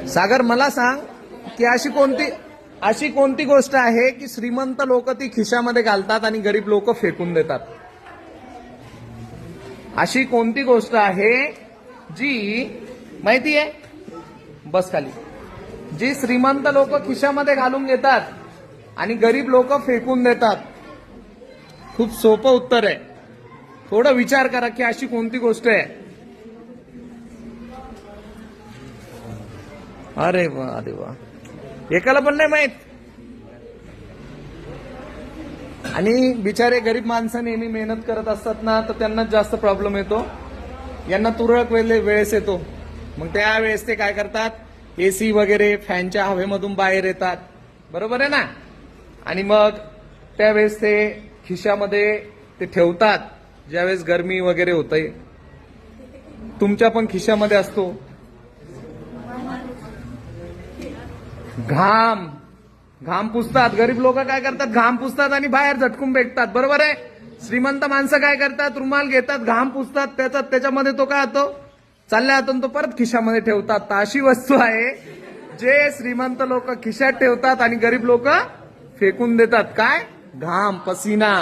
सागर मला सांग की अशी कोणती गोष्ट आहे की श्रीमंत लोक ती खिशामध्ये घालतात आणि गरीब लोक फेकून देतात? अशी कोणती गोष्ट आहे जी माहिती आहे? बस खाली. जी श्रीमंत लोक खिशामध्ये घालून घेतात आणि गरीब लोक फेकून देतात. खूप सोपं उत्तर आहे. थोडं विचार करा की अशी कोणती गोष्ट आहे. अरे वा अरे वा, एकाला पण नाही माहित. आणि बिचारे गरीब माणसं नेहमी मेहनत करत असतात ना, तर त्यांनाच जास्त प्रॉब्लेम येतो. यांना तुरळक वेळेस येतो. मग त्यावेळेस ते काय करतात, एसी वगैरे फॅनच्या हवेमधून बाहेर येतात. बरोबर आहे ना? आणि मग त्यावेळेस ते खिशामध्ये ते ठेवतात ज्यावेळेस गरमी वगैरे होतंय. तुमच्या पण खिशामध्ये असतो घाम. घाम पुसतात. गरीब लोक काय करतात, घाम पुसतात आणि बाहेर झटकून फेकतात. बरोबर आहे? श्रीमंत माणसं काय करतात, रुमाल घेतात, घाम पुसतात, त्याच्यामध्ये तो काय होतो, चालल्या जातो, तो परत खिशामध्ये ठेवतात. तर अशी वस्तू आहे जे श्रीमंत लोक खिशात ठेवतात आणि गरीब लोक फेकून देतात. काय? घाम, पसीना.